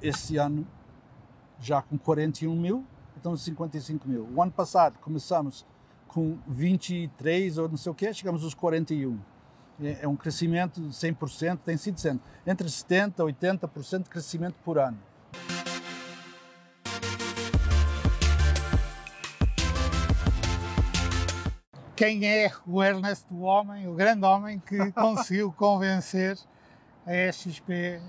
esse ano já com 41 mil, então 55 mil. O ano passado começamos com 23 ou não sei o quê, chegamos aos 41. É um crescimento de 100%, tem sido sempre entre 70% e 80% de crescimento por ano. Quem é o Ernest, o grande homem que conseguiu convencer a XP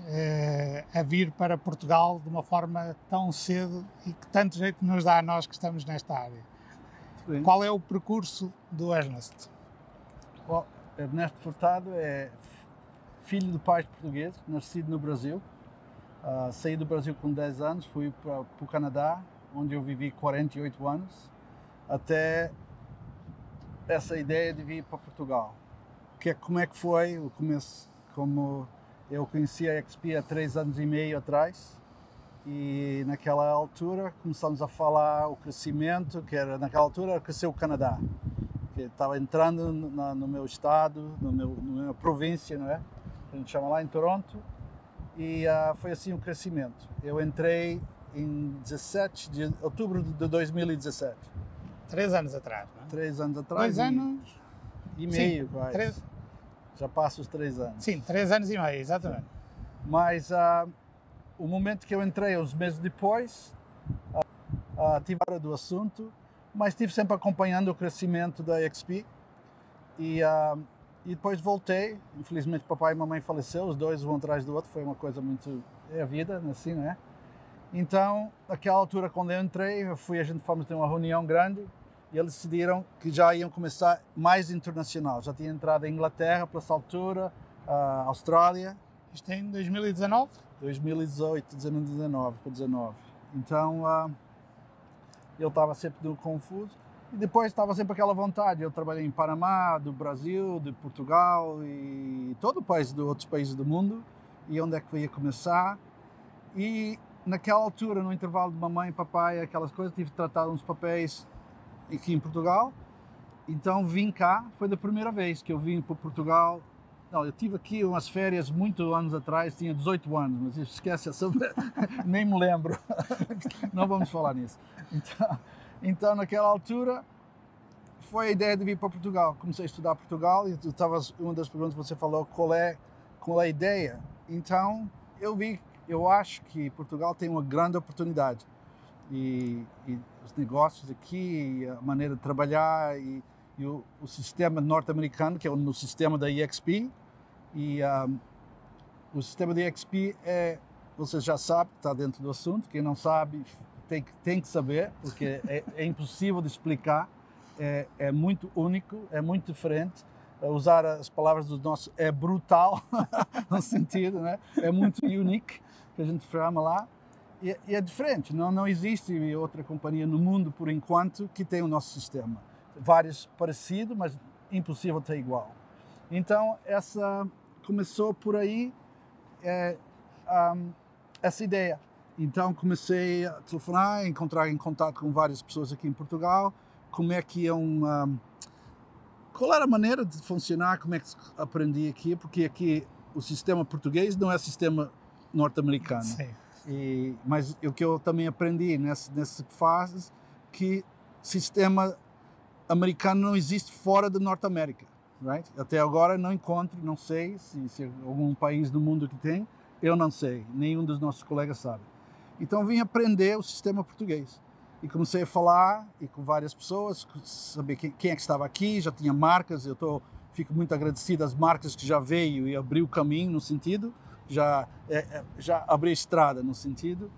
a vir para Portugal de uma forma tão cedo e que tanto jeito nos dá a nós que estamos nesta área? Sim. Qual é o percurso do Ernest? Bom, Ernesto Furtado é filho de pais portugueses, nascido no Brasil. Saí do Brasil com 10 anos, fui para o Canadá, onde eu vivi 48 anos, até essa ideia de vir para Portugal. Como é que foi o começo? Como eu conheci a XP há 3 anos e meio atrás, e naquela altura começamos a falar o crescimento, que era naquela altura cresceu o Canadá, que estava entrando no meu estado, na minha província, não é? A gente chama lá em Toronto, e foi assim o crescimento. Eu entrei em 17 de outubro de 2017. 3 anos atrás, não é? 3 anos atrás. 2 anos e meio, sim, quase. 3... Já passa os 3 anos. Sim, 3 anos e meio, exatamente. Mas o momento que eu entrei, uns meses depois, tive a hora do assunto, mas estive sempre acompanhando o crescimento da XP e depois voltei. Infelizmente, papai e mamãe faleceram, os dois um atrás do outro, foi uma coisa muito... é a vida, assim, não é? Então, naquela altura, quando eu entrei, a gente fomos ter uma reunião grande e eles decidiram que já iam começar mais internacional. Já tinha entrado a Inglaterra para essa altura, a Austrália. Isto é em 2019? 2018, 2019 para 19. Então, eu estava sempre confuso. E depois estava sempre aquela vontade. Eu trabalhei em Panamá, do Brasil, de Portugal e todo o país, de outros países do mundo. E onde é que eu ia começar? E naquela altura, no intervalo de mamãe e papai, aquelas coisas, tive tratado uns papéis aqui em Portugal. Então vim cá, foi da primeira vez que eu vim para Portugal. Não, eu tive aqui umas férias muitos anos atrás, tinha 18 anos, mas esquece essa, nem me lembro. Não vamos falar nisso. Então, naquela altura, foi a ideia de vir para Portugal. Comecei a estudar Portugal e uma das perguntas que você falou, qual é a ideia? Então, eu acho que Portugal tem uma grande oportunidade. E os negócios aqui, a maneira de trabalhar e o sistema norte-americano, que é o sistema da EXP. E o sistema da EXP você já sabe, está dentro do assunto. Quem não sabe tem que saber, porque é impossível de explicar. É muito único, é muito diferente. Usar as palavras do nosso é brutal, no sentido, né? É muito unique, que a gente chama lá. E é diferente, não existe outra companhia no mundo, por enquanto, que tem o nosso sistema. Vários parecidos, mas impossível ter igual. Então, começou por aí essa ideia. Então, comecei a telefonar, entrar em contato com várias pessoas aqui em Portugal, como é que qual era a maneira de funcionar, como é que aprendi aqui, porque aqui o sistema português não é sistema norte-americano. Sim. Mas o que eu também aprendi nessa fase, que sistema americano não existe fora da Norte América. Right? Até agora não sei se algum país do mundo que tem, eu não sei, nenhum dos nossos colegas sabe. Então vim aprender o sistema português e comecei a falar e com várias pessoas, saber quem é que estava aqui, já tinha marcas, fico muito agradecido às marcas que já veio e abriu o caminho no sentido, já abri a estrada no sentido.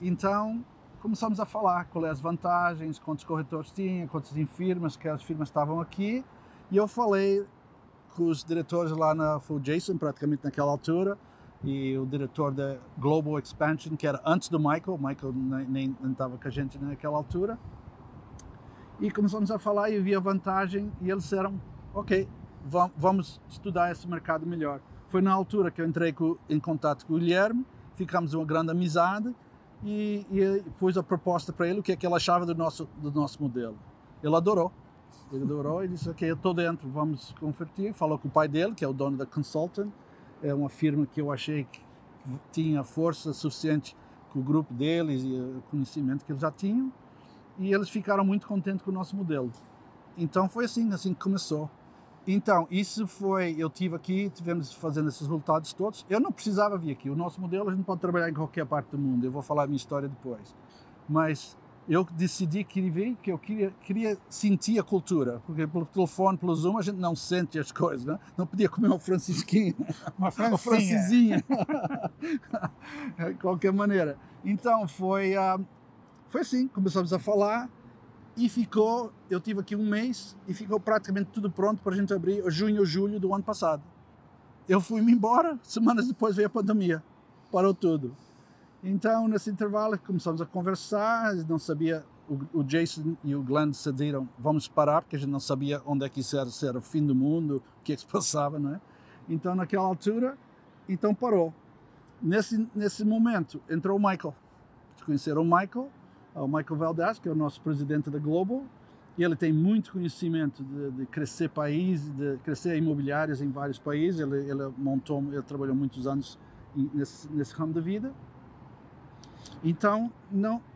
Então começamos a falar quais as vantagens, quantos corretores tinha, quantas firmas, que as firmas estavam aqui. E eu falei com os diretores lá foi o Jason, praticamente naquela altura, e o diretor da Global Expansion, que era antes do Michael nem estava com a gente naquela altura. E começamos a falar e vi a vantagem e eles disseram, ok, vamos estudar esse mercado melhor. Foi na altura que eu entrei em contato com o Guilherme, ficamos uma grande amizade e pus a proposta para ele, o que é que ele achava do nosso modelo. Ele adorou e disse, ok, eu estou dentro, vamos convertir. Falou com o pai dele, que é o dono da Consultant, é uma firma que eu achei que tinha força suficiente com o grupo deles e o conhecimento que eles já tinham, e eles ficaram muito contentes com o nosso modelo. Então foi assim que começou. Então, isso foi, eu estive aqui, tivemos fazendo esses resultados todos. Eu não precisava vir aqui. O nosso modelo a gente pode trabalhar em qualquer parte do mundo. Eu vou falar a minha história depois. Mas eu decidi que vir, que eu queria sentir a cultura. Porque pelo telefone, pelo Zoom, a gente não sente as coisas, né? Não podia comer um francisquinho, uma francesinha, de qualquer maneira. Então, foi assim, começamos a falar. E eu tive aqui um mês e ficou praticamente tudo pronto para a gente abrir junho ou julho do ano passado. Eu fui-me embora, semanas depois veio a pandemia, parou tudo. Então, nesse intervalo, começamos a conversar, não sabia, o Jason e o Glenn decidiram, vamos parar, porque a gente não sabia onde é que isso era, se era o fim do mundo, o que é que se passava, não é? Então, naquela altura, então parou. Nesse momento, entrou o Michael. Conheceram o Michael Valdez, que é o nosso presidente da Global, e ele tem muito conhecimento de crescer países, de crescer imobiliários em vários países. Ele trabalhou muitos anos nesse ramo da vida. Então,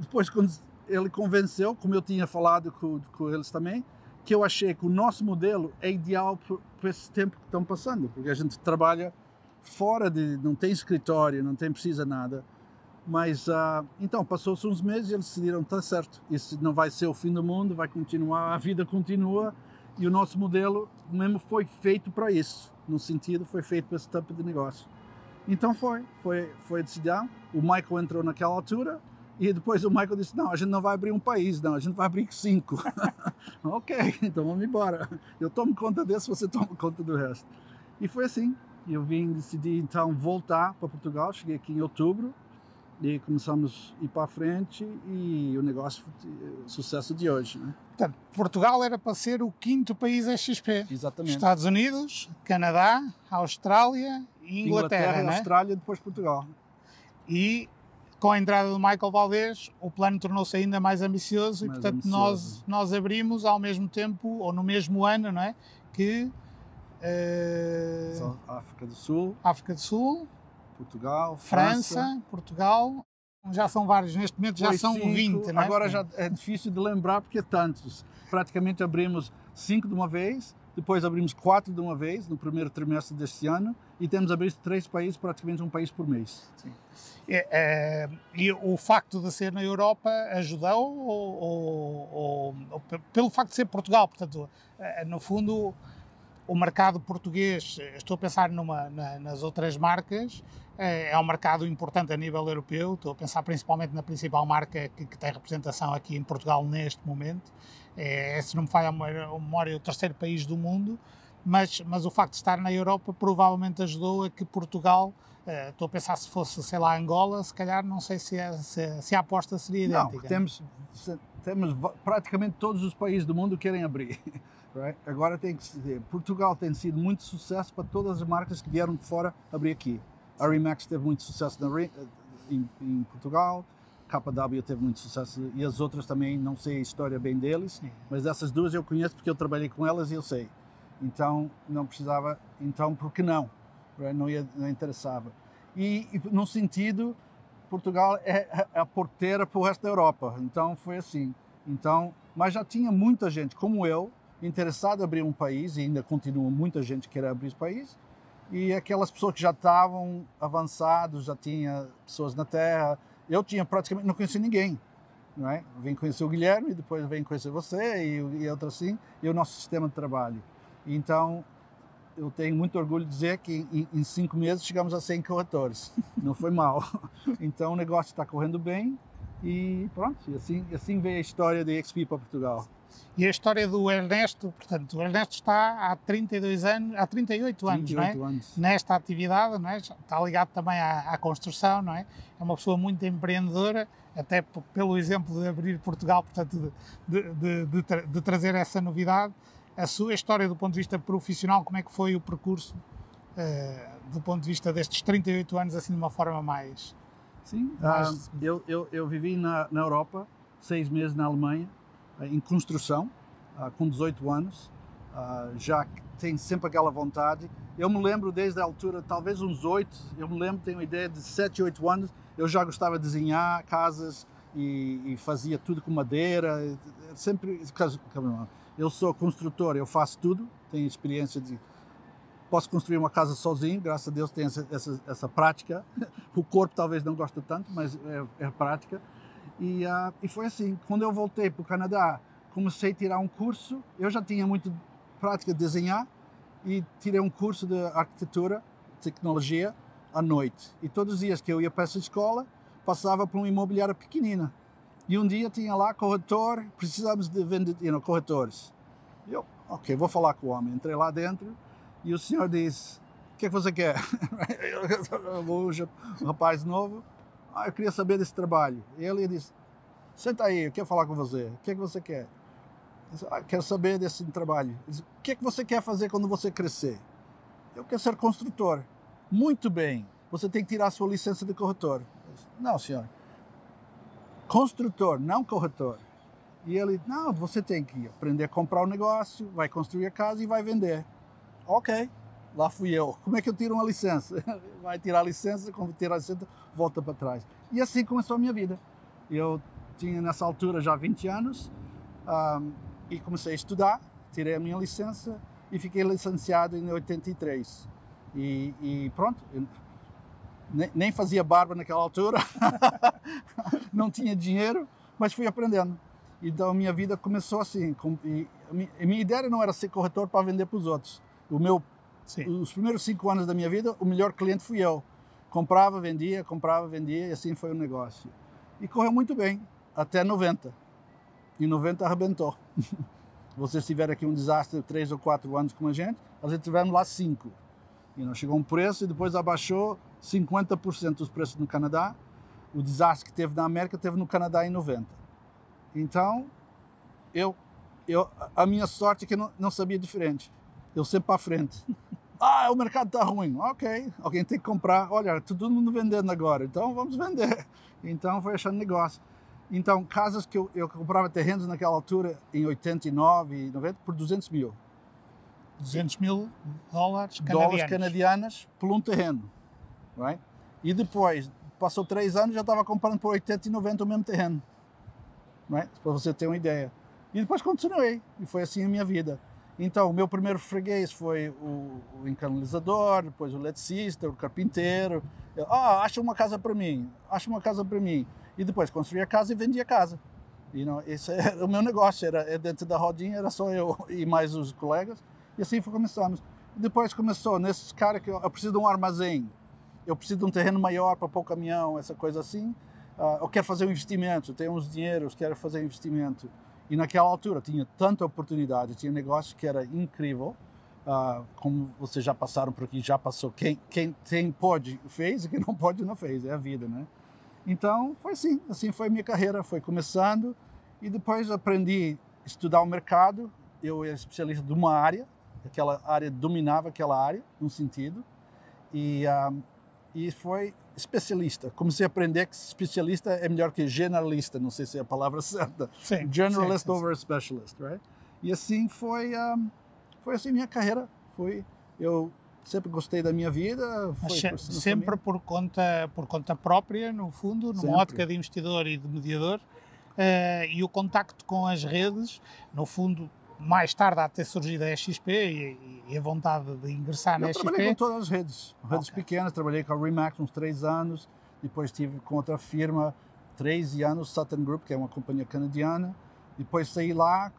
depois quando ele convenceu, como eu tinha falado com eles também, que eu achei que o nosso modelo é ideal para esse tempo que estão passando, porque a gente trabalha fora não tem escritório, não precisa nada. Mas, então, passou-se uns meses e eles decidiram, está certo, isso não vai ser o fim do mundo, vai continuar, a vida continua, e o nosso modelo mesmo foi feito para isso, no sentido, foi feito para esse tipo de negócio. Então foi decidido, o Michael entrou naquela altura, e depois o Michael disse, não, a gente não vai abrir um país, não, a gente vai abrir 5. Ok, então vamos embora. Eu tomo conta desse, você toma conta do resto. E foi assim, eu decidi então voltar para Portugal, cheguei aqui em outubro, e começamos a ir para a frente e o negócio, o sucesso de hoje, né? Portanto, Portugal era para ser o 5º país XP. Exatamente. Estados Unidos, Canadá, Austrália e Inglaterra, né? Austrália e depois Portugal. E com a entrada do Michael Valdez, o plano tornou-se ainda mais ambicioso e, portanto, nós abrimos ao mesmo tempo, ou no mesmo ano, não é? Que... África do Sul. Portugal, França, Portugal, já são vários, neste momento já são 20, não é? Agora já é difícil de lembrar porque é tantos. Praticamente abrimos 5 de uma vez, depois abrimos 4 de uma vez no primeiro trimestre deste ano e temos abrido 3 países, praticamente um país por mês. Sim. E o facto de ser na Europa ajudou ou pelo facto de ser Portugal, portanto, no fundo, o mercado português, estou a pensar nas outras marcas, é um mercado importante a nível europeu, estou a pensar principalmente na principal marca que tem representação aqui em Portugal neste momento, se não me falha a memória, o 3º país do mundo, mas o facto de estar na Europa provavelmente ajudou a que Portugal, estou a pensar se fosse, sei lá, Angola, se calhar não sei se a aposta seria idêntica. Não, temos praticamente todos os países do mundo que querem abrir. Right? Agora tem que dizer, Portugal tem sido muito sucesso para todas as marcas que vieram de fora abrir aqui. A Remax teve muito sucesso em Portugal, KW teve muito sucesso e as outras também, não sei a história bem deles, sim, mas essas duas eu conheço porque eu trabalhei com elas e eu sei. Então não precisava, então por que não? Right? Não interessava. E no sentido, Portugal é a porteira para o resto da Europa, então foi assim. Então, mas já tinha muita gente como eu, interessado em abrir um país, e ainda continua muita gente que quer abrir esse país, e aquelas pessoas que já estavam avançados, já tinha pessoas na terra, eu praticamente não conhecia ninguém, não é? Vim conhecer o Guilherme, depois vim conhecer você e outros assim, e o nosso sistema de trabalho. Então, eu tenho muito orgulho de dizer que em 5 meses chegamos a 100 corretores, não foi mal. Então o negócio está correndo bem e pronto, e assim veio a história da XP para Portugal. E a história do Ernesto, portanto, o Ernesto está há 38 anos, não é? Anos. Nesta atividade, não é? Está ligado também à construção, não é? É uma pessoa muito empreendedora, até pelo exemplo de abrir Portugal, portanto, de trazer essa novidade. A sua história do ponto de vista profissional, como é que foi o percurso do ponto de vista destes 38 anos, assim, de uma forma mais... Sim, eu vivi na Europa, 6 meses na Alemanha, em construção, com 18 anos, já tem sempre aquela vontade, Eu me lembro desde a altura, talvez uns 8, eu me lembro, tenho uma ideia de 7, 8 anos, eu já gostava de desenhar casas e fazia tudo com madeira, sempre, eu sou construtor, eu faço tudo, tenho experiência de, posso construir uma casa sozinho, graças a Deus tenho essa prática, o corpo talvez não goste tanto, mas é prática, e foi assim, quando eu voltei para o Canadá, comecei a tirar um curso, eu já tinha muito prática de desenhar, e tirei um curso de arquitetura, tecnologia, à noite. E todos os dias que eu ia para essa escola, passava por uma imobiliária pequenina. E um dia tinha lá corretor, precisávamos de vender, corretores. E eu, ok, vou falar com o homem. Entrei lá dentro e o senhor disse, o que é que você quer? O rapaz novo, eu queria saber desse trabalho. E ele disse, senta aí, eu quero falar com você. O que é que você quer? Quero saber desse trabalho. O que é que você quer fazer quando você crescer? Eu quero ser construtor. Muito bem, você tem que tirar a sua licença de corretor. Disse, não, senhor. Construtor, não corretor. E ele, não, você tem que aprender a comprar um negócio, vai construir a casa e vai vender. Ok, lá fui eu. Como é que eu tiro uma licença? Vai tirar a licença, quando tirar a licença, volta para trás. E assim começou a minha vida. Eu tinha nessa altura já 20 anos, e comecei a estudar, tirei a minha licença e fiquei licenciado em 83. E pronto, nem fazia barba naquela altura, não tinha dinheiro, mas fui aprendendo. Então a minha vida começou assim. A minha ideia não era ser corretor para vender para os outros. Os primeiros 5 anos da minha vida, o melhor cliente fui eu. Comprava, vendia e assim foi o negócio. E correu muito bem, até 90. Em 90 arrebentou. Vocês tiveram aqui um desastre de 3 ou 4 anos com a gente tivemos lá 5. E chegou um preço e depois abaixou 50% dos preços no Canadá. O desastre que teve na América teve no Canadá em 90. Então, a minha sorte é que eu não sabia diferente. Eu sempre para frente. O mercado está ruim. Ok, alguém tem que comprar. Olha, todo mundo vendendo agora, então vamos vender. Então foi achando negócio. Então, casas que eu comprava terrenos naquela altura, em 89 e 90, por 200 mil. 200 mil dólares canadianos por um terreno. Right? E depois, passou 3 anos, já estava comprando por 80 e 90 o mesmo terreno. Right? Para você ter uma ideia. E depois continuei, e foi assim a minha vida. Então, o meu primeiro freguês foi o encanalizador, depois o eletricista, o carpinteiro. Acha uma casa para mim. E depois construía a casa e vendia a casa. Esse era o meu negócio, era dentro da rodinha, era só eu e mais os colegas. E assim começamos. Depois começou, nesses caras que eu preciso de um armazém, eu preciso de um terreno maior para pôr o caminhão, essa coisa assim. Eu quero fazer um investimento, tenho uns dinheiros, quero fazer investimento. E naquela altura tinha tanta oportunidade, tinha negócio que era incrível. Como vocês já passaram por aqui, já passou. Quem pode, fez, e quem não pode, não fez. É a vida, né? Então, foi assim foi a minha carreira, foi começando, e depois aprendi a estudar o mercado. Eu era especialista de uma área, aquela área dominava aquela área, num sentido, e foi especialista. Comecei a aprender que especialista é melhor que generalista, não sei se é a palavra certa. Sim, generalist over specialist, right? E assim foi assim minha carreira. Eu sempre gostei da minha vida. Sempre por conta própria, no fundo, numa ótica de investidor e de mediador, e o contacto com as redes, no fundo, mais tarde a ter surgido a XP e a vontade de ingressar na XP. Eu trabalhei com todas as redes pequenas, trabalhei com a Remax uns 3 anos, depois estive com outra firma 13 anos, Sutton Group, que é uma companhia canadiana, depois saí lá,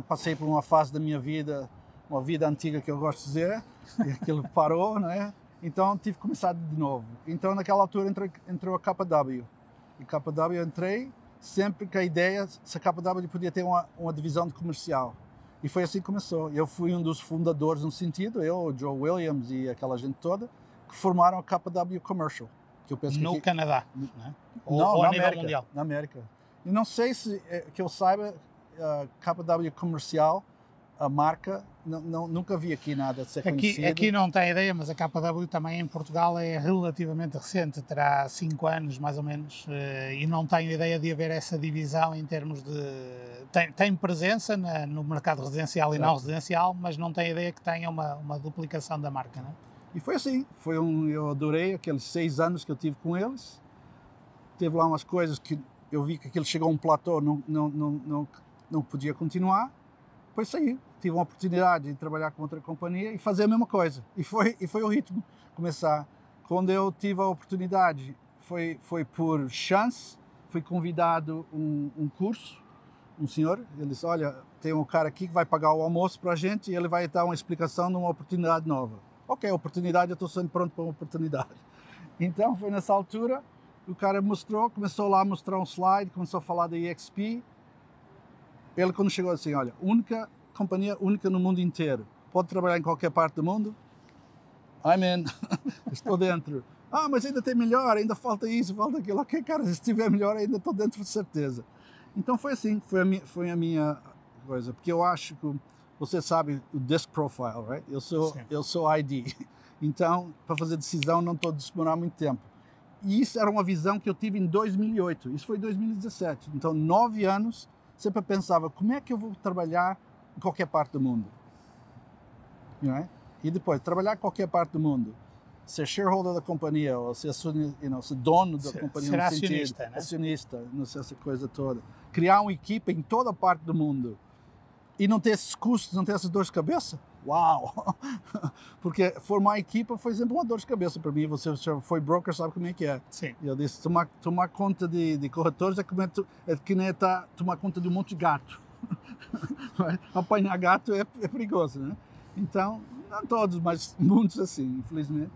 passei por uma fase da minha vida, uma vida antiga que eu gosto de dizer, e aquilo parou, né? Então tive que começar de novo. Então naquela altura entrou a KW. E KW eu entrei sempre com a ideia se a KW podia ter uma divisão de comercial. E foi assim que começou. Eu fui um dos fundadores no sentido, o Joe Williams e aquela gente toda, que formaram a KW Commercial. Que eu penso no Canadá, né? Ou a nível mundial? Na América. E não sei se, que eu saiba, a KW Comercial a marca, nunca vi aqui nada ser conhecido. Aqui não tem ideia, mas a KW também em Portugal é relativamente recente, terá 5 anos mais ou menos, e não tenho ideia de haver essa divisão em termos de... Tem presença no mercado residencial e não residencial, mas não tenho ideia que tenha uma duplicação da marca, não é? E foi assim, eu adorei aqueles 6 anos que eu tive com eles. Teve lá umas coisas que eu vi que aquilo chegou a um platô, não podia continuar. Depois saí, tive uma oportunidade de trabalhar com outra companhia e fazer a mesma coisa. E foi o ritmo começar. Quando eu tive a oportunidade, foi por chance, fui convidado um curso, um senhor, ele disse, olha, tem um cara aqui que vai pagar o almoço para a gente e ele vai dar uma explicação de uma oportunidade nova. Ok, oportunidade, eu estou sempre pronto para uma oportunidade. Então foi nessa altura, o cara começou lá a mostrar um slide, começou a falar da EXP. Ele quando chegou assim, olha, companhia única no mundo inteiro, pode trabalhar em qualquer parte do mundo? I'm in, estou dentro. Ah, mas ainda tem melhor, ainda falta isso, falta aquilo. Ok, cara, se estiver melhor ainda estou dentro de certeza. Então foi assim, foi a minha coisa, porque eu acho que, você sabe, o disc profile, right? Eu sou ID, então para fazer decisão não estou a demorar muito tempo. E isso era uma visão que eu tive em 2008, isso foi em 2017, então 9 anos, sempre pensava, como é que eu vou trabalhar em qualquer parte do mundo? Right? E depois, trabalhar em qualquer parte do mundo, ser shareholder da companhia, ou ser dono da companhia, ser acionista, né? Acionista, não sei essa coisa toda. Criar uma equipa em toda parte do mundo e não ter esses custos, não ter essas dores de cabeça. Uau! Porque formar equipa foi sempre uma dor de cabeça para mim. Você foi broker, sabe como é que é. Sim. Eu disse, tomar conta de corretores é que nem tomar conta de um monte de gato. Apanhar gato é perigoso, né? Então, não todos, mas muitos assim, infelizmente.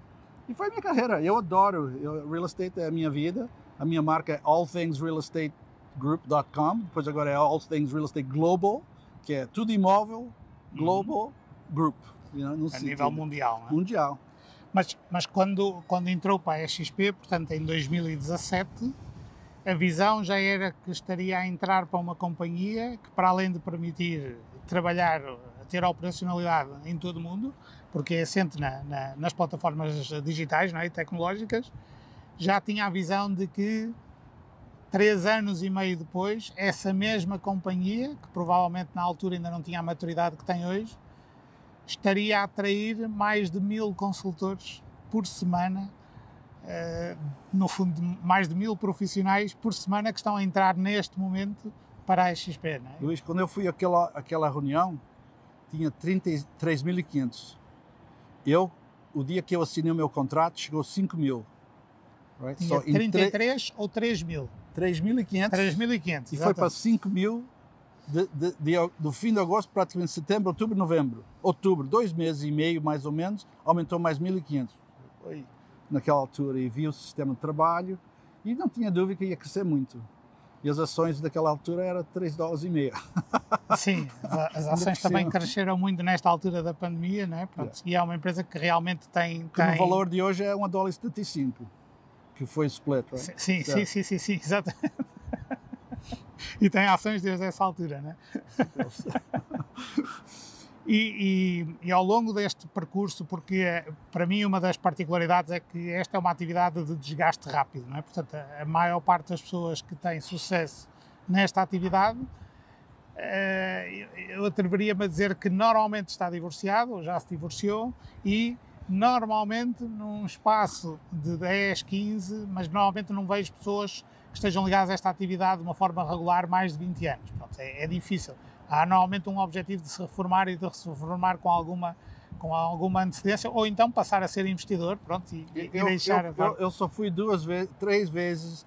E foi a minha carreira. Eu adoro. Real estate é a minha vida. A minha marca é allthingsrealestategroup.com. Depois agora é All Things Real Estate Global, que é tudo imóvel, global, group. A nível mundial, não é? Mundial. Mas quando entrou para a XP, portanto em 2017, a visão já era que estaria a entrar para uma companhia que, para além de permitir trabalhar, ter operacionalidade em todo o mundo, porque é assente nas plataformas digitais, não é, e tecnológicas, já tinha a visão de que 3 anos e meio depois, essa mesma companhia, que provavelmente na altura ainda não tinha a maturidade que tem hoje, estaria a atrair mais de 1000 consultores por semana, no fundo mais de 1000 profissionais por semana que estão a entrar neste momento para a XP, não é? Luís, quando eu fui àquela reunião, tinha 33.500. O dia que eu assinei o meu contrato, chegou a 5.000. Right? Tinha 33 ou 3.000? 3.500. 3.500, e foi para 5.000 do fim de agosto, praticamente setembro, outubro, novembro. Outubro, 2 meses e meio mais ou menos, aumentou mais 1.500. Foi naquela altura e vi o sistema de trabalho e não tinha dúvida que ia crescer muito. E as ações daquela altura eram $3,50. Sim, as ações também cresceram muito nesta altura da pandemia, não é? Pronto, e é uma empresa que realmente tem... O valor de hoje é $1,75, que foi split, right? Sim, exatamente. E tem ações desde essa altura, não é? E ao longo deste percurso, porque para mim uma das particularidades é que esta é uma atividade de desgaste rápido, não é? Portanto, a maior parte das pessoas que têm sucesso nesta atividade, eu atreveria-me a dizer que normalmente está divorciado, ou já se divorciou, e normalmente num espaço de 10, 15, mas normalmente não vejo pessoas que estejam ligadas a esta atividade de uma forma regular mais de 20 anos. Pronto, é difícil. Há normalmente um objetivo de se reformar e de se reformar com alguma antecedência, ou então passar a ser investidor, pronto, e deixar... Eu só fui 3 vezes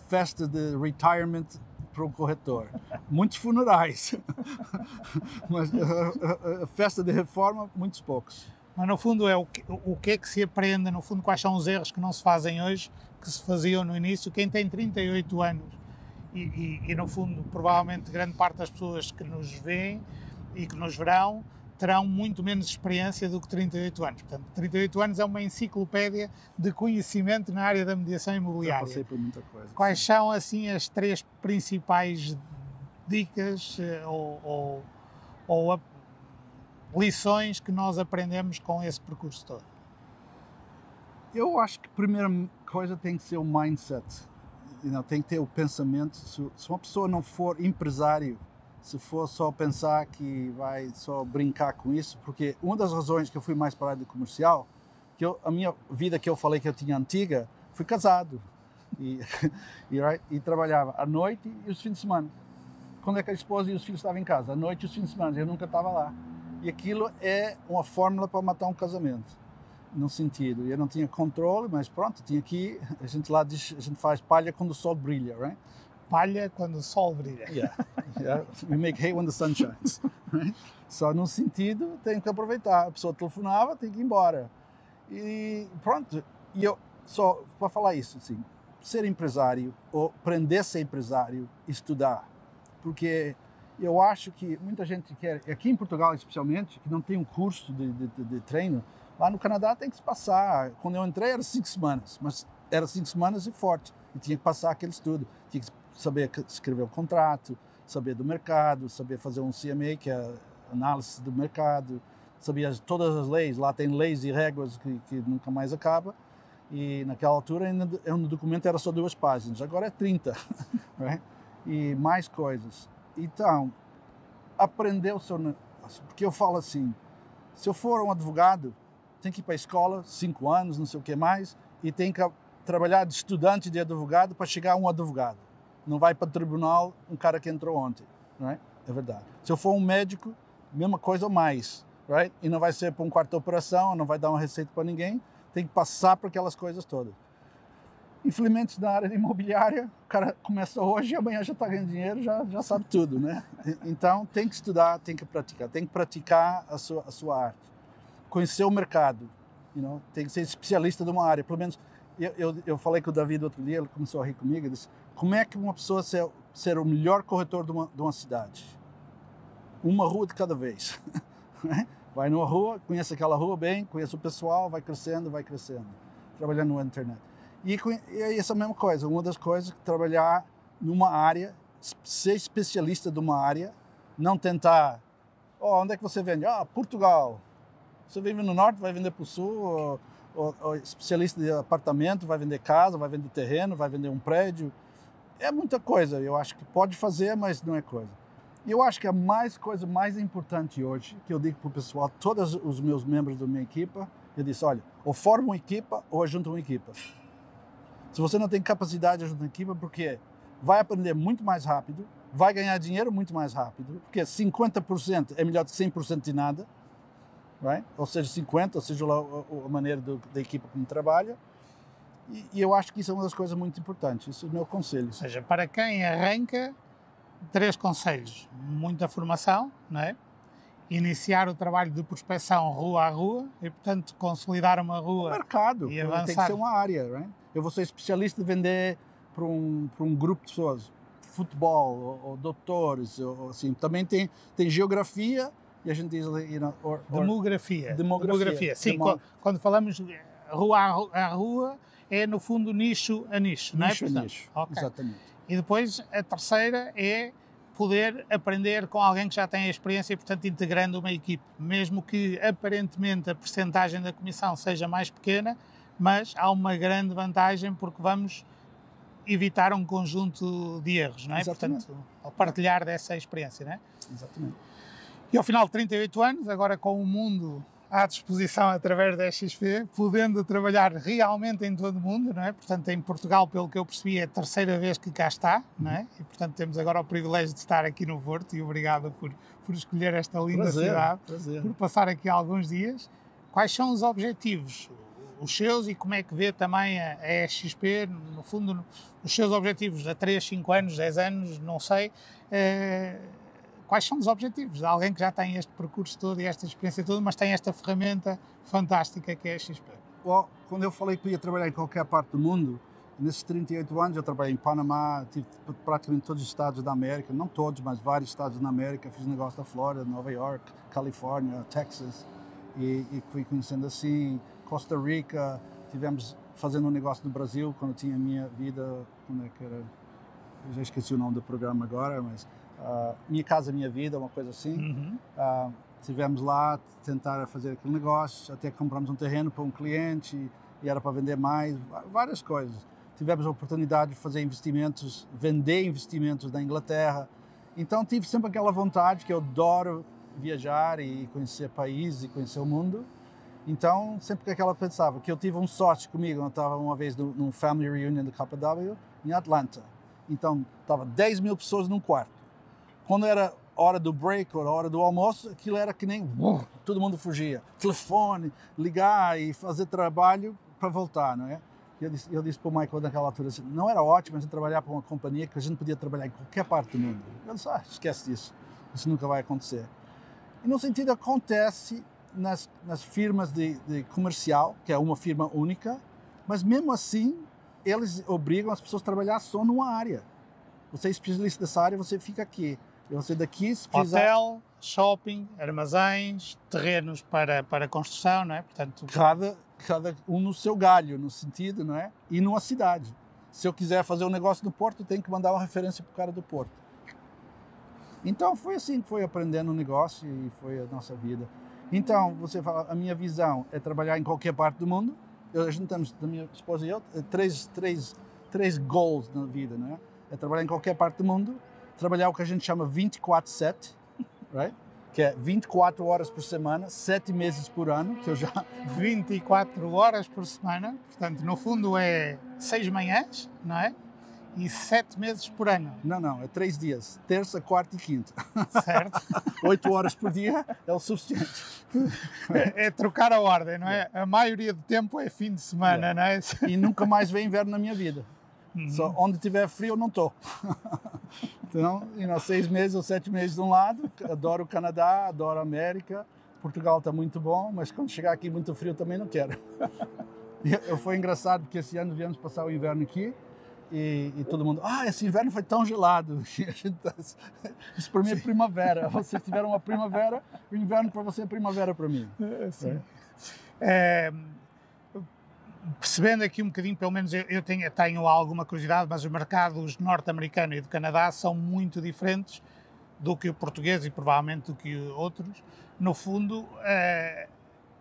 festa de retirement para um corretor. Muitos funerais, mas festa de reforma, muitos poucos. Mas no fundo é o que é que se aprende, no fundo quais são os erros que não se fazem hoje, que se faziam no início. Quem tem 38 anos e no fundo provavelmente grande parte das pessoas que nos veem e que nos verão terão muito menos experiência do que 38 anos. Portanto, 38 anos é uma enciclopédia de conhecimento na área da mediação imobiliária. Já passei por muita coisa. Quais são assim as 3 principais dicas ou ou lições que nós aprendemos com esse percurso todo? Eu acho que a primeira coisa tem que ser o mindset. Tem que ter o pensamento. Se uma pessoa não for empresário, se for só pensar que vai só brincar com isso, porque uma das razões que eu fui mais para a área comercial, a minha vida que eu falei que eu tinha antiga, fui casado e trabalhava à noite e os fins de semana. Quando é que a esposa e os filhos estavam em casa? À noite e os fins de semana, eu nunca estava lá. E aquilo é uma fórmula para matar um casamento, num sentido. Eu não tinha controle, mas pronto, tinha aqui, a gente lá diz, a gente faz palha quando o sol brilha, right? Palha quando o sol brilha. Yeah. We make hay when the sun shines. Right? Só num sentido, tem que aproveitar. A pessoa telefonava, tem que ir embora. E pronto, e eu só para falar isso, assim, ser empresário ou aprender a ser empresário, estudar, porque eu acho que muita gente quer, aqui em Portugal especialmente, que não tem um curso de treino, lá no Canadá tem que se passar. Quando eu entrei era 5 semanas, mas era 5 semanas e forte, e tinha que passar aquele estudo, tinha que saber escrever o contrato, saber do mercado, saber fazer um CMA, que é análise do mercado, sabia todas as leis, lá tem leis e regras que nunca mais acaba, e naquela altura no documento era só 2 páginas, agora é 30, right? E mais coisas. Então, aprender o seu negócio, porque eu falo assim, se eu for um advogado, tem que ir para a escola, 5 anos, não sei o que mais, e tem que trabalhar de estudante de advogado para chegar a um advogado. Não vai para o tribunal um cara que entrou ontem, right? É verdade. Se eu for um médico, mesma coisa ou mais. Right? E não vai ser para um quarto de operação, não vai dar uma receita para ninguém, tem que passar por aquelas coisas todas. Infelizmente, na área de imobiliária, o cara começa hoje e amanhã já está ganhando dinheiro, já sabe tudo, né? Então, tem que estudar, tem que praticar a sua arte. Conhecer o mercado, tem que ser especialista de uma área. Pelo menos, eu falei com o David outro dia, ele começou a rir comigo, ele disse, como é que uma pessoa ser o melhor corretor de uma cidade? Uma rua de cada vez. Vai numa rua, conhece aquela rua bem, conhece o pessoal, vai crescendo, trabalhando na internet. E é essa mesma coisa, uma das coisas, trabalhar numa área, ser especialista de uma área, não tentar, onde é que você vende? Portugal. Você vive no norte, vai vender para o sul, ou especialista de apartamento, vai vender casa, vai vender terreno, vai vender um prédio. É muita coisa, eu acho que pode fazer, mas não é coisa. E eu acho que a coisa mais importante hoje, que eu digo para o pessoal, todos os meus membros da minha equipa, eu disse, olha, ou forma uma equipa ou ajunta uma equipa. Se você não tem capacidade de ajuntar uma equipa, porque vai aprender muito mais rápido, vai ganhar dinheiro muito mais rápido, porque 50% é melhor que 100% de nada, right? Ou seja, 50%, ou seja, a maneira da equipa como trabalha. E eu acho que isso é uma das coisas muito importantes, isso é o meu conselho. Ou seja, para quem arranca, 3 conselhos: muita formação, não é? Iniciar o trabalho de prospecção rua a rua e, portanto, consolidar uma rua. O mercado, e avançar. Tem que ser uma área, right? Eu vou ser especialista de vender para um grupo de pessoas, futebol, ou doutores, ou assim. Também tem geografia e a gente diz... Demografia. Sim, quando falamos rua a rua, é no fundo nicho a nicho, não é? Nicho a nicho, okay. Exatamente. E depois a terceira é poder aprender com alguém que já tem a experiência e, portanto, integrando uma equipe. Mesmo que aparentemente a percentagem da comissão seja mais pequena, mas há uma grande vantagem porque vamos evitar um conjunto de erros, não é? Exatamente. Portanto, ao partilhar dessa experiência, não é? Exatamente. E ao final de 38 anos, agora com o mundo à disposição através da XP, podendo trabalhar realmente em todo o mundo, não é? Portanto, em Portugal, pelo que eu percebi, é a terceira vez que cá está, não é? E, portanto, temos agora o privilégio de estar aqui no Porto e obrigado por escolher esta linda cidade, por passar aqui alguns dias. Quais são os objetivos, os seus, e como é que vê também a XP, no fundo, os seus objetivos a 3, 5 anos, 10 anos, não sei, quais são os objetivos de alguém que já tem este percurso todo e esta experiência toda, mas tem esta ferramenta fantástica que é a XP? Well, quando eu falei que ia trabalhar em qualquer parte do mundo, nesses 38 anos eu trabalhei em Panamá, tive praticamente todos os estados da América, não todos, mas vários estados da América, fiz negócio da Flórida, Nova York, Califórnia, Texas, e fui conhecendo assim, Costa Rica, tivemos fazendo um negócio no Brasil, quando eu tinha a minha vida, quando é que era, eu já esqueci o nome do programa agora, mas Minha Casa Minha Vida, uma coisa assim. Estivemos lá a tentar fazer aquele negócio, até que compramos um terreno para um cliente e era para vender mais, várias coisas. Tivemos a oportunidade de fazer investimentos, vender investimentos na Inglaterra. Então tive sempre aquela vontade, que eu adoro viajar e conhecer países e conhecer o mundo. Então sempre que aquela pensava, que eu tive um sócio comigo, eu estava uma vez num family reunion do KW em Atlanta. Então estava 10 mil pessoas num quarto. Quando era hora do break ou a hora do almoço, aquilo era que nem todo mundo fugia. Telefone, ligar e fazer trabalho para voltar, não é? Eu disse para o Michael naquela altura assim, não era ótimo a gente trabalhar para uma companhia que a gente podia trabalhar em qualquer parte do mundo. Eu disse, esquece disso, isso nunca vai acontecer. E no sentido acontece nas firmas de comercial, que é uma firma única, mas mesmo assim eles obrigam as pessoas a trabalhar só numa área. Você é especialista dessa área, você fica aqui. E você daqui, se precisar... Hotel, shopping, armazéns, terrenos para construção, não é? Portanto, cada um no seu galho, no sentido, não é? E numa cidade. Se eu quiser fazer um negócio no Porto, eu tenho que mandar uma referência para o cara do Porto. Então foi assim que foi aprendendo o negócio e foi a nossa vida. Então, você fala, a minha visão é trabalhar em qualquer parte do mundo. A gente temos, a minha esposa e eu, três goals na vida, não é? É trabalhar em qualquer parte do mundo, trabalhar o que a gente chama 24/7, right? Que é 24 horas por semana, 7 meses por ano, que eu já... 24 horas por semana, portanto, no fundo é 6 manhãs, não é? E 7 meses por ano. Não, é 3 dias, terça, quarta e quinta. Certo. 8 horas por dia é o suficiente. É trocar a ordem, não é? A maioria do tempo é fim de semana, não é? E nunca mais vem inverno na minha vida. Só onde tiver frio eu não estou. Então, 6 meses ou 7 meses de um lado, adoro o Canadá, adoro a América, Portugal está muito bom, mas quando chegar aqui muito frio também não quero. Foi engraçado porque esse ano viemos passar o inverno aqui e todo mundo, esse inverno foi tão gelado. Isso para mim é primavera. Vocês tiveram uma primavera, o inverno para você é primavera para mim. Sim. Percebendo aqui um bocadinho, pelo menos eu tenho alguma curiosidade, mas os mercados norte-americano e do Canadá são muito diferentes do que o português e provavelmente do que outros. No fundo,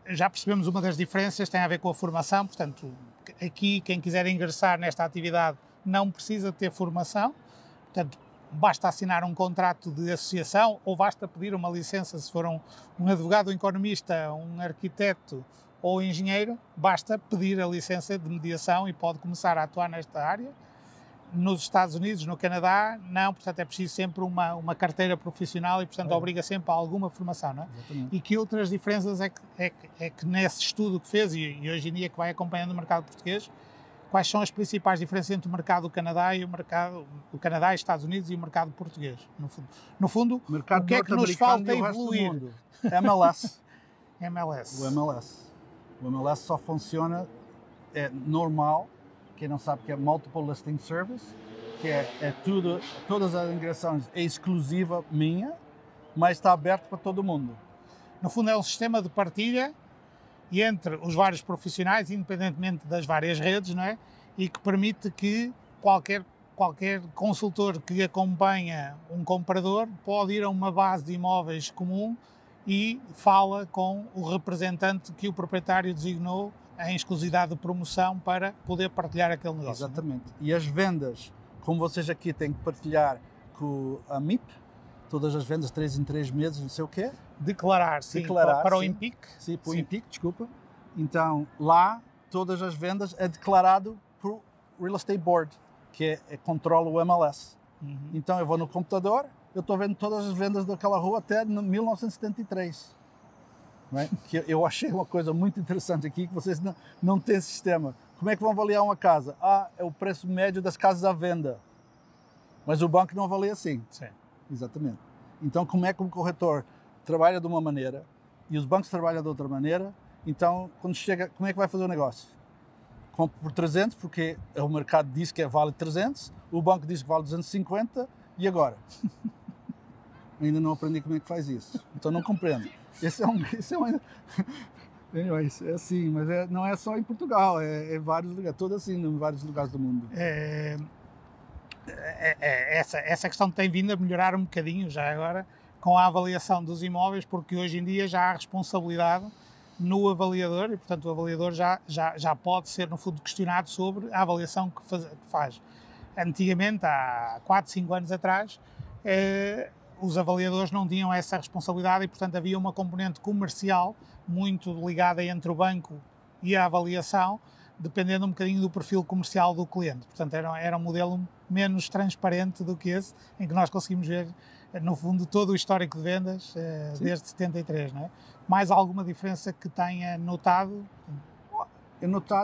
já percebemos uma das diferenças, tem a ver com a formação, portanto, aqui quem quiser ingressar nesta atividade não precisa ter formação, portanto, basta assinar um contrato de associação ou basta pedir uma licença se for um advogado, um economista, um arquiteto ou engenheiro, basta pedir a licença de mediação e pode começar a atuar nesta área. Nos Estados Unidos, no Canadá, não, portanto é preciso sempre uma carteira profissional e, portanto, obriga sempre a alguma formação, não é? Exatamente. E que outras diferenças é que nesse estudo que fez e hoje em dia que vai acompanhando o mercado português, quais são as principais diferenças entre o mercado do Canadá e o Canadá e Estados Unidos e o mercado português, no fundo, o que é que nos falta evoluir? MLS. MLS. O MLS só funciona, é normal, quem não sabe que é Multiple Listing Service, que é tudo, todas as migrações é exclusiva minha, mas está aberto para todo mundo. No fundo é um sistema de partilha entre os vários profissionais, independentemente das várias redes, não é? E que permite que qualquer consultor que acompanha um comprador pode ir a uma base de imóveis comum e fala com o representante que o proprietário designou em exclusividade de promoção para poder partilhar aquele negócio. Exatamente. E as vendas, como vocês aqui têm que partilhar com a MIP, todas as vendas 3 em 3 meses, não sei o quê. Declarar para o IMPIC. Sim, para o IMPIC, desculpa. Então, lá, todas as vendas é declarado por Real Estate Board, que controla o MLS. Então, eu vou no computador, eu estou vendo todas as vendas daquela rua até 1973. Não é? Que eu achei uma coisa muito interessante aqui, que vocês não têm sistema. Como é que vão avaliar uma casa? É o preço médio das casas à venda. Mas o banco não avalia assim. Sim. Exatamente. Então, como é que o corretor trabalha de uma maneira e os bancos trabalham de outra maneira? Então, quando chega, como é que vai fazer o negócio? Compro por 300, porque o mercado diz que vale 300, o banco diz que vale 250, e agora? Ainda não aprendi como é que faz isso. Então, não compreendo. Anyways, é assim, mas não é só em Portugal, é vários lugares, todo assim, em vários lugares do mundo. essa questão tem vindo a melhorar um bocadinho já agora com a avaliação dos imóveis, porque hoje em dia já há responsabilidade no avaliador e, portanto, o avaliador já pode ser, no fundo, questionado sobre a avaliação que faz. Antigamente, há 4, 5 anos atrás, os avaliadores não tinham essa responsabilidade e, portanto, havia uma componente comercial muito ligada entre o banco e a avaliação, dependendo um bocadinho do perfil comercial do cliente. Portanto, era um modelo menos transparente do que esse, em que nós conseguimos ver, no fundo, todo o histórico de vendas desde 73, não é? Mais alguma diferença que tenha notado?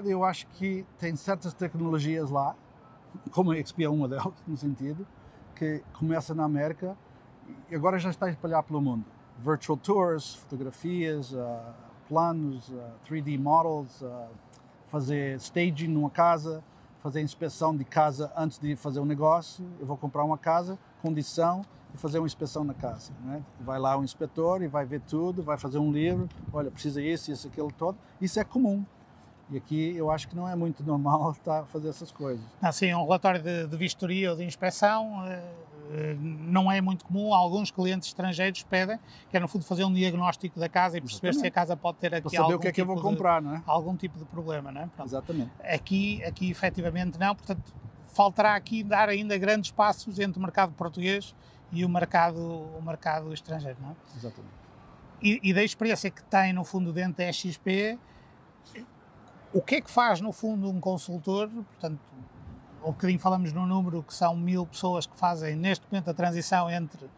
Eu acho que tem certas tecnologias lá, como a XP é uma delas, no sentido, que começa na América e agora já está a espalhar pelo mundo. Virtual tours, fotografias, planos, 3D models, fazer staging numa casa, fazer inspeção de casa antes de fazer um negócio. Eu vou comprar uma casa, condição, e fazer uma inspeção na casa, né? Vai lá o inspetor e vai ver tudo, vai fazer um livro, olha, precisa isso, aquilo todo. Isso é comum. E aqui eu acho que não é muito normal estar a fazer essas coisas. Assim, um relatório de vistoria ou de inspeção não é muito comum. Alguns clientes estrangeiros pedem, que é no fundo fazer um diagnóstico da casa e perceber se a casa pode ter aqui saber o que é que eu vou comprar, não é? Algum tipo de problema, não é? Pronto. Exatamente. Aqui efetivamente não, portanto faltará aqui dar ainda grandes passos entre o mercado português e o mercado estrangeiro, não é? Exatamente. E da experiência que tem, no fundo, dentro da XP, o que é que faz, no fundo, um consultor? Portanto, um bocadinho falamos no número que são 1000 pessoas que fazem, neste momento, a transição entre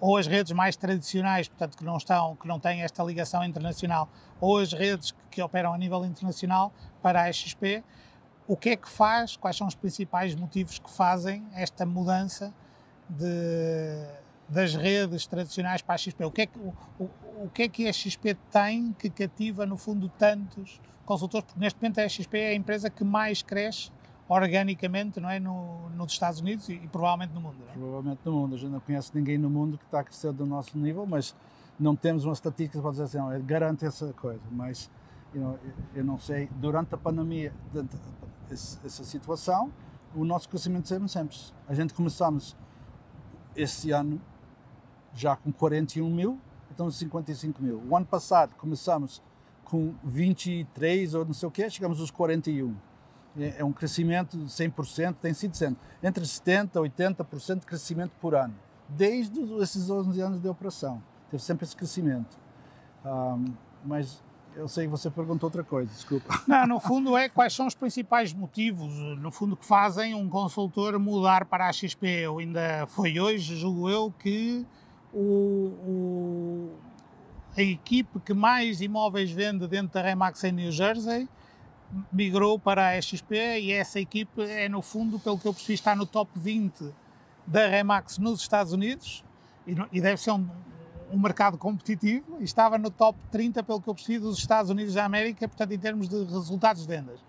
ou as redes mais tradicionais, portanto, que não têm esta ligação internacional, ou as redes que operam a nível internacional para a XP. O que é que faz? Quais são os principais motivos que fazem esta mudança das redes tradicionais para a XP? O que é que a XP tem que cativa, no fundo, tantos consultores? Porque neste momento a XP é a empresa que mais cresce organicamente, não é, nos Estados Unidos e provavelmente no mundo. Não é? Provavelmente no mundo. A gente não conhece ninguém no mundo que está a crescer do nosso nível, mas não temos uma estatística para dizer assim, não, garante essa coisa. Mas eu não sei, durante a pandemia, durante essa situação, o nosso crescimento sempre. A gente começamos esse ano já com 41 mil, então 55 mil. O ano passado começamos com 23 ou não sei o quê, chegamos aos 41. É um crescimento de 100%, tem sido sempre entre 70% e 80% de crescimento por ano. Desde esses 11 anos de operação, teve sempre esse crescimento. Mas eu sei que você perguntou outra coisa, desculpa. Não, no fundo quais são os principais motivos, no fundo, que fazem um consultor mudar para a XP. Eu ainda foi hoje, julgo eu, que a equipe que mais imóveis vende dentro da Remax em New Jersey migrou para a XP e essa equipe é, no fundo, pelo que eu percebi, está no top 20 da Remax nos Estados Unidos e deve ser um mercado competitivo e estava no top 30, pelo que eu percebi, dos Estados Unidos da América, portanto, em termos de resultados de vendas.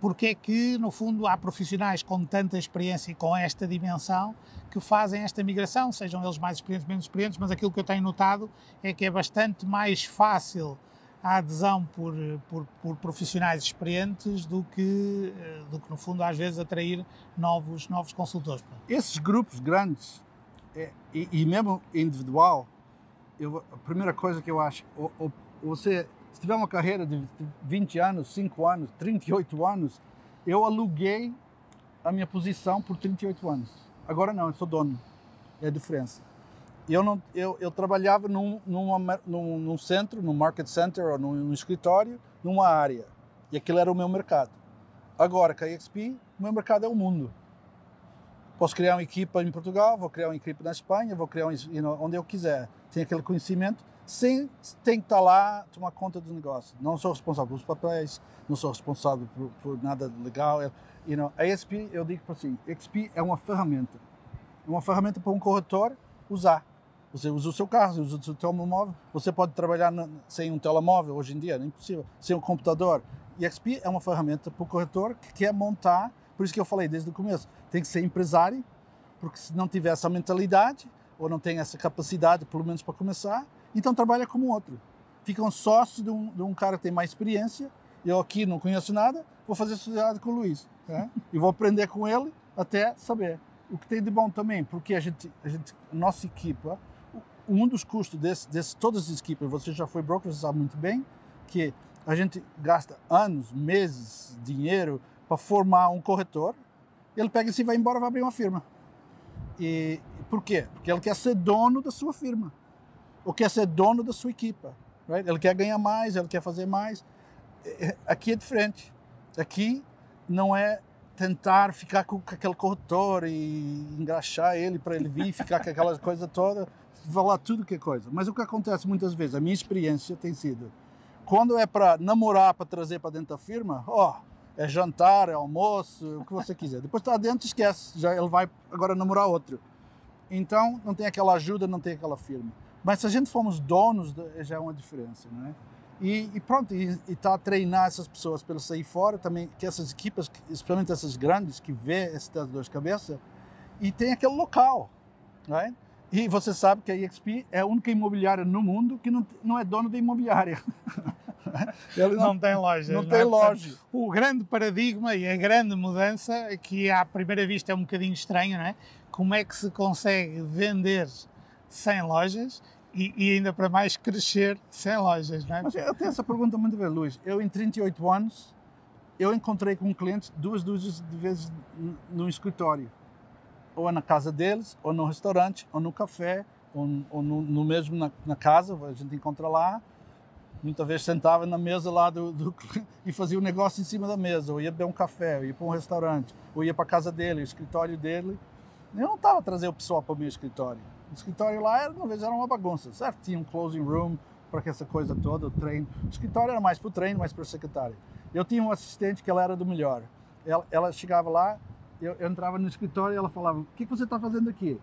Porque é que, no fundo, há profissionais com tanta experiência e com esta dimensão que fazem esta migração, sejam eles mais experientes, menos experientes, mas aquilo que eu tenho notado é que é bastante mais fácil a adesão por profissionais experientes do que, no fundo, às vezes, atrair novos consultores. Esses grupos grandes, e mesmo individual, a primeira coisa que eu acho, você, se tiver uma carreira de 20 anos, 5 anos, 38 anos, eu aluguei a minha posição por 38 anos. Agora não, eu sou dono. É a diferença. Eu trabalhava num centro, num market center ou num escritório, numa área. E aquilo era o meu mercado. Agora, com a XP, o meu mercado é o mundo. Posso criar uma equipa em Portugal, vou criar uma equipa na Espanha, vou criar onde eu quiser. Tenho aquele conhecimento, tem que estar lá, tomar conta dos negócios. Não sou responsável pelos papéis, não sou responsável por nada legal. A XP, eu digo para assim, a XP é uma ferramenta. É uma ferramenta para um corretor usar. Você usa o seu carro, você usa o seu telemóvel, você pode trabalhar sem um telemóvel hoje em dia, é impossível, sem um computador. E a XP é uma ferramenta para o corretor que quer montar, por isso que eu falei desde o começo, tem que ser empresário, porque se não tiver essa mentalidade, ou não tem essa capacidade, pelo menos para começar, então trabalha como outro. Fica um sócio de um cara que tem mais experiência, eu aqui não conheço nada, vou fazer sociedade com o Luís, né? E vou aprender com ele até saber. O que tem de bom também, porque nossa equipa, um dos custos todas as equipas, você já foi broker, você sabe muito bem, que a gente gasta anos, meses, dinheiro para formar um corretor, ele pega e vai embora, vai abrir uma firma. E por quê? Porque ele quer ser dono da sua firma, ou quer ser dono da sua equipa. Right? Ele quer ganhar mais, ele quer fazer mais. Aqui é diferente. Aqui não é tentar ficar com aquele corretor e engraxar ele para ele vir, ficar com aquela coisa toda, falar tudo que é coisa. Mas o que acontece muitas vezes, a minha experiência tem sido, quando é para namorar, para trazer para dentro da firma, é jantar, é almoço, o que você quiser. Depois está dentro, esquece, já ele vai agora namorar outro. Então não tem aquela ajuda, não tem aquela firma. Mas se a gente formos donos, já é uma diferença, não é? E pronto, e está a treinar essas pessoas para sair fora também, que essas equipas, especialmente essas grandes, que vê essas dores de cabeça, e tem aquele local, right? E você sabe que a EXP é a única imobiliária no mundo que não é dono da imobiliária. Ele não tem loja. Não tem loja. Portanto, o grande paradigma e a grande mudança, que à primeira vista é um bocadinho estranho, não é? Como é que se consegue vender sem lojas e ainda para mais crescer sem lojas, não é? Mas eu tenho essa pergunta muito bem, Luís. Eu, em 38 anos, eu encontrei com um cliente duas de vezes no escritório. Ou na casa deles, ou no restaurante, ou no café, ou no mesmo na casa, a gente encontra lá. Muitas vezes sentava na mesa lá e fazia um negócio em cima da mesa, ou ia beber um café, ou ia para um restaurante, ou ia para a casa dele, o escritório dele. Eu não estava a trazer o pessoal para o meu escritório. O escritório lá, uma vez, era uma bagunça, certo? Tinha um closing room para que essa coisa toda, o treino. O escritório era mais para o treino, mais para a secretária. Eu tinha um assistente que ela era do melhor. Ela chegava lá, eu entrava no escritório e ela falava, o que você está fazendo aqui?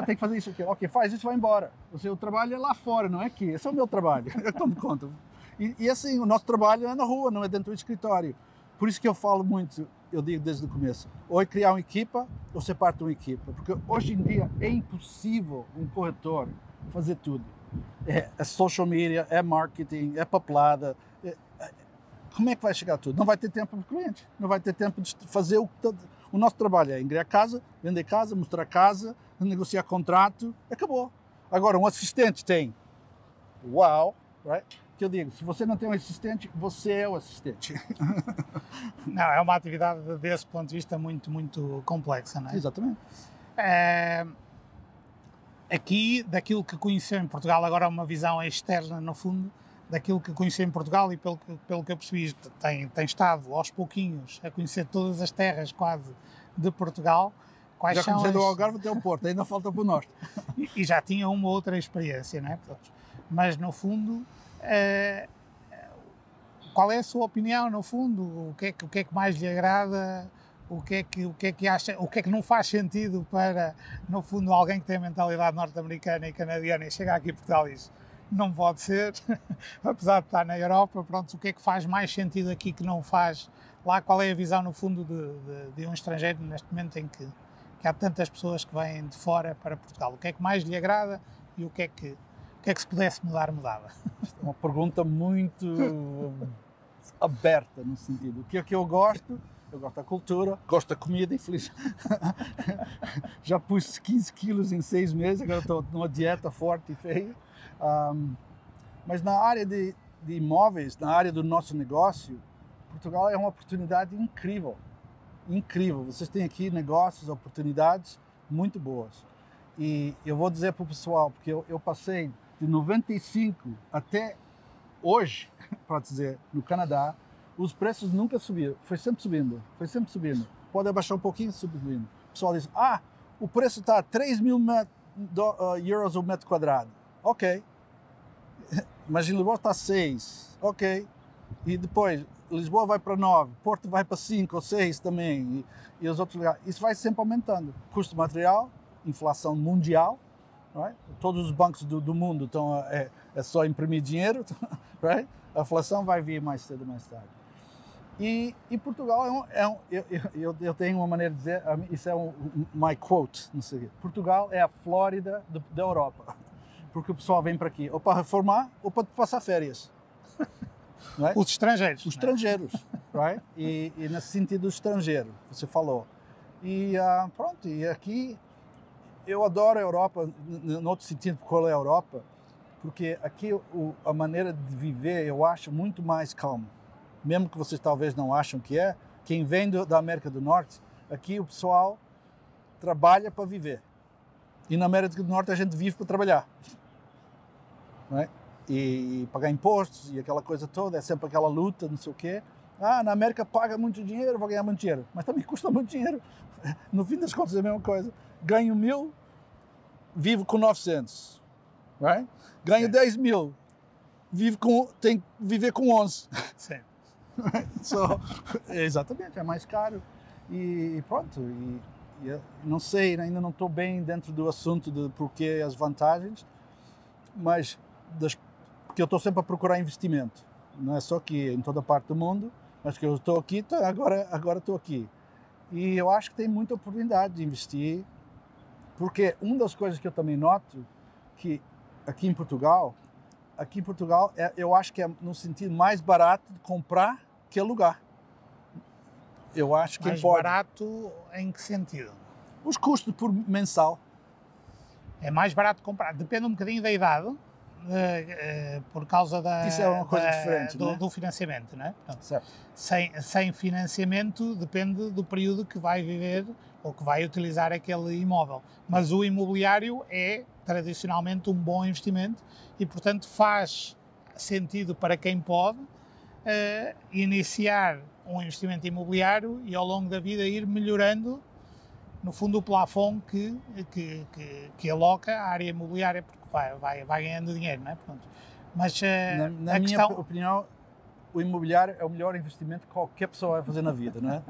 Tem que fazer isso aqui. Ok, faz isso e vai embora. O trabalho é lá fora, não é aqui. Esse é o meu trabalho. Eu tomo conta. E assim, o nosso trabalho é na rua, não é dentro do escritório. Por isso que eu falo muito, eu digo desde o começo, ou é criar uma equipa, ou ser parte de uma equipa. Porque hoje em dia é impossível um corretor fazer tudo. É social media, é marketing, é papelada. Como é que vai chegar tudo? Não vai ter tempo para o cliente. Não vai ter tempo de fazer o nosso trabalho. É ingrear casa, vender casa, mostrar casa, negociar contrato. Acabou. Agora, um assistente tem uau, right? Que eu digo, se você não tem um assistente, você é o assistente. Não, é uma atividade desse ponto de vista muito, muito complexa, não é? Exatamente. Aqui, daquilo que conheceu em Portugal, agora uma visão externa, no fundo, daquilo que conheceu em Portugal e pelo que eu percebi, tem estado aos pouquinhos a conhecer todas as terras quase de Portugal. Quais já são conheceu do Algarve até o Porto, ainda falta para o Norte. E já tinha uma outra experiência, não é? Mas, no fundo, qual é a sua opinião, no fundo? O que é que mais lhe agrada? O que é que acha? O que é que não faz sentido para, no fundo, alguém que tem a mentalidade norte-americana e canadiana e chega aqui a Portugal e diz, não pode ser, apesar de estar na Europa, pronto, o que é que faz mais sentido aqui que não faz lá? Qual é a visão, no fundo, de um estrangeiro neste momento em que há tantas pessoas que vêm de fora para Portugal? O que é que mais lhe agrada e o que é que se pudesse mudar, mudava? É uma pergunta muito aberta, no sentido. O que é que eu gosto? Eu gosto da cultura, gosto da comida, infeliz. Já pus 15 quilos em 6 meses, agora estou numa dieta forte e feia. Mas na área de imóveis, na área do nosso negócio, Portugal é uma oportunidade incrível. Incrível. Vocês têm aqui negócios, oportunidades muito boas. E eu vou dizer para o pessoal, porque eu passei de 95 até hoje, para dizer, no Canadá, os preços nunca subiram, foi sempre subindo, Pode abaixar um pouquinho, subindo. O pessoal diz, o preço está a 3.000 euros o metro quadrado. Ok. Mas em Lisboa está 6. Ok. E depois, Lisboa vai para 9, Porto vai para 5 ou 6 também, e os outros lugares. Isso vai sempre aumentando. Custo de material, inflação mundial, right? Todos os bancos do mundo estão é só imprimir dinheiro, right? A inflação vai vir mais cedo ou mais tarde. E Portugal eu tenho uma maneira de dizer, isso é my quote, não sei o quê. Portugal é a Flórida da Europa, porque o pessoal vem para aqui ou para reformar ou para passar férias. Right? Os estrangeiros. Os estrangeiros, right? E nesse sentido, o estrangeiro, você falou. E pronto, e aqui eu adoro a Europa, no outro sentido, qual é a Europa? Porque aqui a maneira de viver eu acho muito mais calma. Mesmo que vocês talvez não acham que é, quem vem da América do Norte, aqui o pessoal trabalha para viver. E na América do Norte a gente vive para trabalhar. Não é? E pagar impostos e aquela coisa toda, é sempre aquela luta, não sei o quê. Na América paga muito dinheiro, vou ganhar muito dinheiro. Mas também custa muito dinheiro. No fim das contas é a mesma coisa. Ganho 1.000, vivo com 900. Right? Ganho 10.000, tenho que viver com 11. Sim. Exatamente, é mais caro. E pronto, não sei, ainda não estou bem dentro do assunto de porquê as vantagens, mas porque eu estou sempre a procurar investimento. Não é só aqui, em toda parte do mundo, mas que eu estou aqui, agora estou aqui. E eu acho que tem muita oportunidade de investir, porque uma das coisas que eu também noto, que aqui em Portugal, eu acho que é no sentido mais barato de comprar que alugar. Eu acho que mais barato em que sentido? Os custos por mensal. É mais barato comprar, depende um bocadinho da idade, por causa Isso é uma coisa diferente, do financiamento, não é? Portanto, certo. Sem financiamento depende do período que vai viver ou que vai utilizar aquele imóvel. Mas o imobiliário é tradicionalmente um bom investimento e, portanto, faz sentido para quem pode iniciar um investimento imobiliário e ao longo da vida ir melhorando, no fundo, o plafond que aloca a área imobiliária, porque vai ganhando dinheiro, não é? Portanto, mas na minha opinião, o imobiliário é o melhor investimento que qualquer pessoa vai fazer na vida, não é?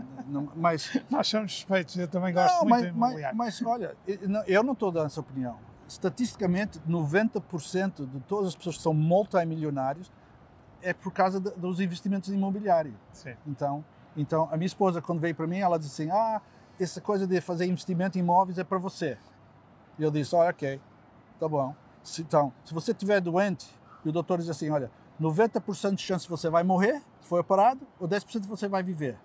Mas nós somos suspeitos, eu também gosto muito do imobiliário. Mas olha, eu não estou dando essa opinião. Estatisticamente, 90% de todas as pessoas que são multimilionários é por causa dos investimentos imobiliários. Sim. Então, a minha esposa, quando veio para mim, ela disse assim, essa coisa de fazer investimento em imóveis é para você. E eu disse, ok, tá bom. Então, se você estiver doente, e o doutor diz assim, olha, 90% de chance você vai morrer, se for operado, ou 10% você vai viver.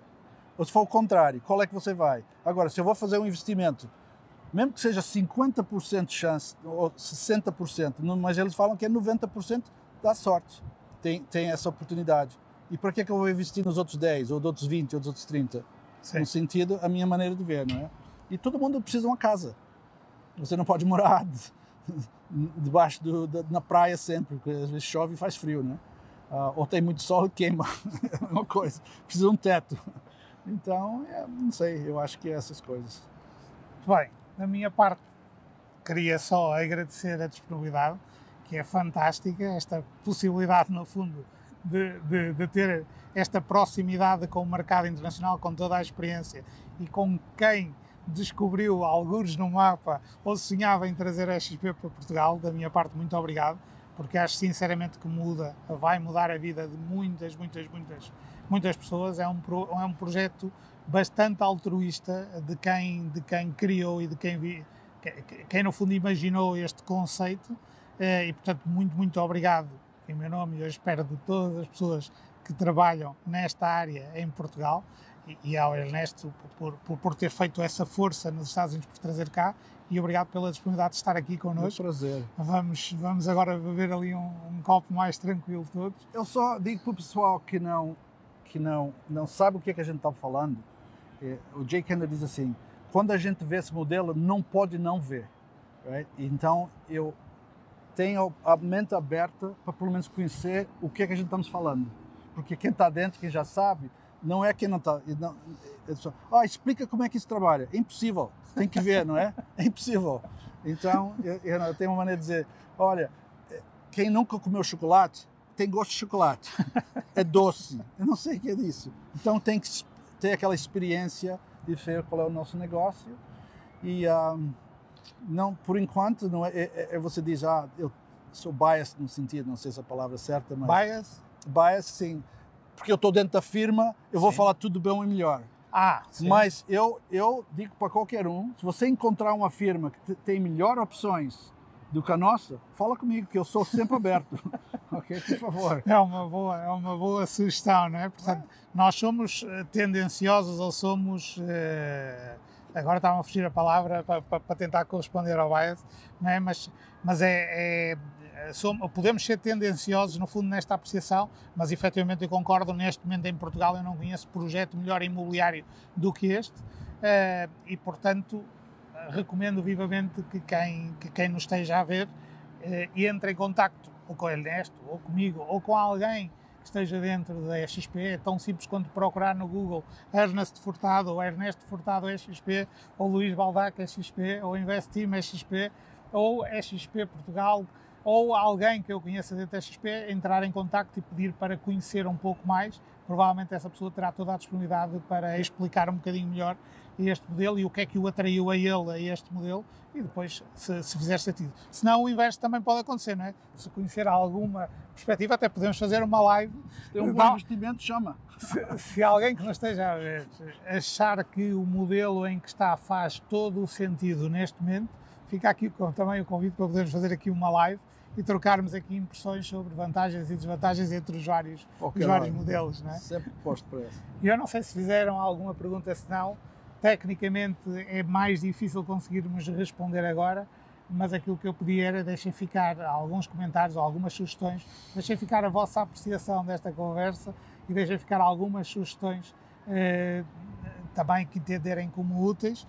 Ou se for o contrário, qual é que você vai? Agora, se eu vou fazer um investimento, mesmo que seja 50% de chance, ou 60%, mas eles falam que é 90% da sorte. Tem essa oportunidade. E para que eu vou investir nos outros 10, ou nos outros 20, ou nos outros 30? Sim. No sentido, a minha maneira de ver, não é? E todo mundo precisa de uma casa. Você não pode morar debaixo na praia sempre, porque às vezes chove e faz frio, né? Ou tem muito sol e queima, é uma coisa. Precisa de um teto. Então, não sei, eu acho que é essas coisas. Muito bem, da minha parte, queria só agradecer a disponibilidade, que é fantástica, esta possibilidade, no fundo, de ter esta proximidade com o mercado internacional, com toda a experiência e com quem descobriu algures no mapa ou sonhava em trazer a XP para Portugal. Da minha parte, muito obrigado, porque acho sinceramente que vai mudar a vida de muitas pessoas. É um projeto bastante altruísta de quem criou e de quem no fundo imaginou este conceito e portanto muito obrigado em meu nome e eu espero de todas as pessoas que trabalham nesta área em Portugal e ao Ernesto por ter feito essa força nos Estados Unidos por trazer cá e obrigado pela disponibilidade de estar aqui connosco. É um prazer. Vamos agora beber ali um copo mais tranquilo todos. Eu só digo para o pessoal que não sabe o que é que a gente está falando. O Jay Kennedy diz assim, quando a gente vê esse modelo, não pode não ver. Right? Então, eu tenho a mente aberta para pelo menos conhecer o que é que a gente estamos falando. Porque quem está dentro, quem já sabe, não é quem não está. Explica como é que isso trabalha. É impossível. Tem que ver, não é? É impossível. Então, eu tenho uma maneira de dizer, olha, quem nunca comeu chocolate, tem gosto de chocolate. É doce. Eu não sei o que é disso. Então, tem que ter aquela experiência de ver qual é o nosso negócio. E, não, por enquanto, não você diz, eu sou biased no sentido, não sei se a palavra é certa, mas... Biased, sim. Porque eu estou dentro da firma, eu vou falar tudo bem e melhor. Sim. Mas eu digo para qualquer um, se você encontrar uma firma que tem melhores opções do que a nossa, fala comigo, que eu sou sempre aberto. Ok, por favor. É uma boa sugestão, não é? Portanto, nós somos tendenciosos ou somos agora estava a fugir a palavra para tentar corresponder ao bias, não é? Mas podemos ser tendenciosos, no fundo, nesta apreciação, mas efetivamente eu concordo, neste momento em Portugal eu não conheço projeto melhor imobiliário do que este, e portanto recomendo vivamente que quem nos esteja a ver entre em contacto ou com o Ernesto, ou comigo, ou com alguém que esteja dentro da XP. É tão simples quanto procurar no Google Ernesto Furtado, ou Ernesto Furtado XP, ou Luís Baldac XP, ou Investim XP, ou XP Portugal, ou alguém que eu conheça dentro da XP, entrar em contacto e pedir para conhecer um pouco mais. Provavelmente essa pessoa terá toda a disponibilidade para explicar um bocadinho melhor este modelo e o que é que o atraiu a ele, a este modelo, e depois, se fizer sentido. Senão, o inverso também pode acontecer, não é? Se conhecer alguma perspectiva, até podemos fazer uma live. Se tem um bom investimento, chama. Se alguém que nos esteja a ver achar que o modelo em que está faz todo o sentido neste momento, fica aqui também o convite para podermos fazer aqui uma live e trocarmos aqui impressões sobre vantagens e desvantagens entre os vários modelos. Não é? Sempre posto para essa. E eu não sei se fizeram alguma pergunta, se não, tecnicamente é mais difícil conseguirmos responder agora, mas aquilo que eu pedi era deixem ficar alguns comentários ou algumas sugestões, deixem ficar a vossa apreciação desta conversa e deixem ficar algumas sugestões também que entenderem como úteis.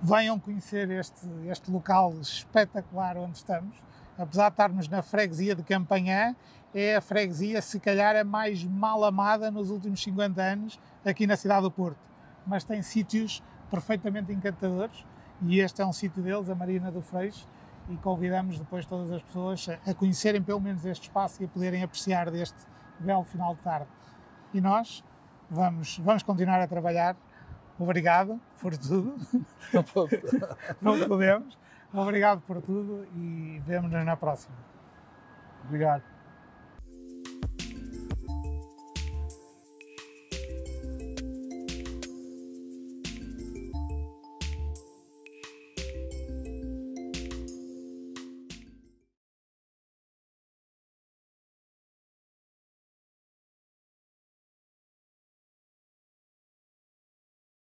Venham conhecer este local espetacular onde estamos. Apesar de estarmos na freguesia de Campanhã, é a freguesia, se calhar, a mais mal amada nos últimos 50 anos aqui na cidade do Porto. Mas tem sítios perfeitamente encantadores e este é um sítio deles, a Marina do Freixo, e convidamos depois todas as pessoas a conhecerem pelo menos este espaço e a poderem apreciar deste belo final de tarde. E nós vamos continuar a trabalhar. Obrigado por tudo. Não podemos. Obrigado por tudo e vemo-nos na próxima. Obrigado.